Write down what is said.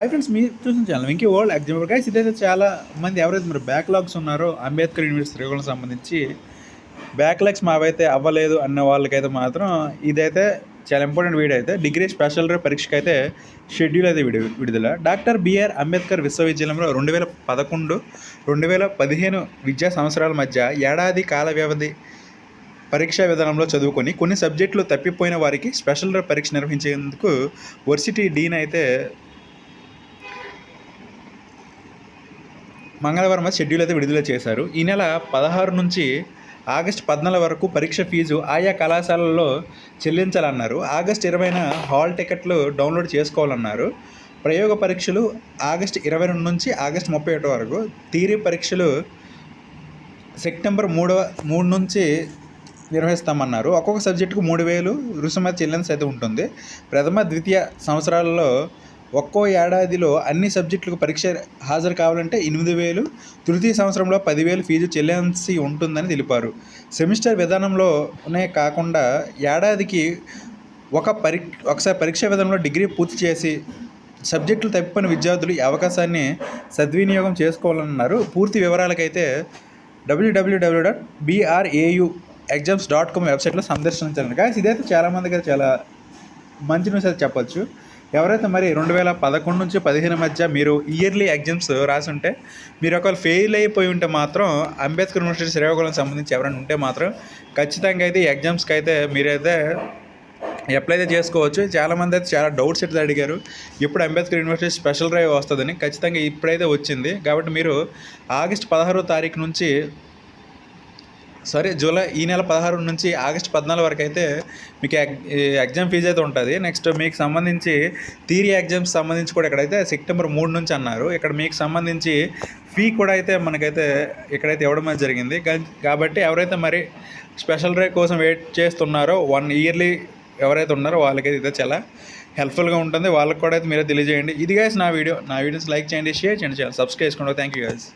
Hi friends, మీరు చూసిన channel Venky world exam guys. ఇదైతే చాలా మంది ఎవరైతే మరి బ్యాక్లాగ్స్ ఉన్నారో అంబేద్కర్ యూనివర్సిటీ శ్రీకాకుళం సంబంధించి బ్యాక్లాగ్స్ మావైతే అవ్వలేదు అన్న వాళ్ళకైతే మాత్రం ఇదైతే చాలా ఇంపార్టెంట్ వీడియో. అయితే డిగ్రీ స్పెషల్ పరీక్షకి అయితే షెడ్యూల్ అయితే విడుదల. డాక్టర్ బిఆర్ అంబేద్కర్ విశ్వవిద్యాలయంలో 2011-2015 విద్యా సంవత్సరాల మధ్య ఏడాది కాల వ్యవధి పరీక్షా విధానంలో చదువుకొని కొన్ని సబ్జెక్టులు తప్పిపోయిన వారికి స్పెషల్ పరీక్ష నిర్వహించేందుకు వర్సిటీ డీన్ అయితే మంగళవారం షెడ్యూల్ అయితే విడుదల చేశారు. ఈ నెల 16 నుంచి ఆగస్టు 14 వరకు పరీక్ష ఫీజు ఆయా కళాశాలల్లో చెల్లించాలన్నారు. ఆగస్టు 20న హాల్ టికెట్లు డౌన్లోడ్ చేసుకోవాలన్నారు. ప్రయోగ పరీక్షలు ఆగస్టు 22 నుంచి ఆగస్టు 31 వరకు, థియరీ పరీక్షలు సెప్టెంబర్ 3 నుంచి నిర్వహిస్తామన్నారు. ఒక్కొక్క సబ్జెక్టుకు 3,000 రుసుమతి చెల్లించి అయితే ఉంటుంది. ప్రథమ ద్వితీయ సంవత్సరాలలో ఒక్కో ఏడాదిలో అన్ని సబ్జెక్టులకు పరీక్ష హాజరు కావాలంటే 8,000, తృతీయ సంవత్సరంలో 10,000 ఫీజు చెల్లించి ఉంటుందని తెలిపారు. సెమిస్టర్ విధానంలోనే కాకుండా ఏడాదికి ఒకసారి పరీక్షా విధానంలో డిగ్రీ పూర్తి చేసి సబ్జెక్టులు తప్పిపోయిన విద్యార్థులు ఈ అవకాశాన్ని సద్వినియోగం చేసుకోవాలన్నారు. పూర్తి వివరాలకైతే www.brauexams.com వెబ్సైట్లో సందర్శించాలండి. కానీ ఇదైతే చాలామందికి చాలా మంచి న్యూస్ అయితే చెప్పొచ్చు. ఎవరైతే మరి 2011 నుంచి 2015 మధ్య మీరు ఇయర్లీ ఎగ్జామ్స్ రాసి ఉంటే, మీరు ఒకవేళ ఫెయిల్ అయిపోయి ఉంటే మాత్రం అంబేద్కర్ యూనివర్సిటీ శ్రీకాకుళం సంబంధించి ఎవరైనా ఉంటే మాత్రం ఖచ్చితంగా అయితే ఈ ఎగ్జామ్స్కి అయితే మీరైతే అప్లై అయితే చేసుకోవచ్చు. చాలామంది అయితే చాలా డౌట్స్ అయితే అడిగారు, ఇప్పుడు అంబేద్కర్ యూనివర్సిటీ స్పెషల్ డ్రైవ్ వస్తుందని. ఖచ్చితంగా ఇప్పుడైతే వచ్చింది కాబట్టి మీరు ఆగస్టు 16వ తారీఖు నుంచి ఈ నెల 16 నుంచి ఆగస్టు 14 వరకు అయితే మీకు ఎగ్జామ్ ఫీజు అయితే ఉంటుంది. నెక్స్ట్ మీకు సంబంధించి థియరీ ఎగ్జామ్స్ సంబంధించి కూడా ఇక్కడైతే సెప్టెంబర్ 3 నుంచి అన్నారు. ఇక్కడ మీకు సంబంధించి ఫీ కూడా అయితే మనకైతే ఇక్కడైతే ఇవ్వడం జరిగింది. కాబట్టి ఎవరైతే మరి స్పెషల్ డ్రైవ్ కోసం వెయిట్ చేస్తున్నారో 1 ఇయర్లీ ఎవరైతే ఉన్నారో వాళ్ళకైతే ఇదే చాలా హెల్ప్ఫుల్గా ఉంటుంది. వాళ్ళకి కూడా అయితే మీరే తెలియజేయండి. ఇది గైస్ నా వీడియోస్ లైక్ చేయండి, షేర్ చేయండి, సబ్స్క్రైబ్ చేసుకోండి. Thank you guys.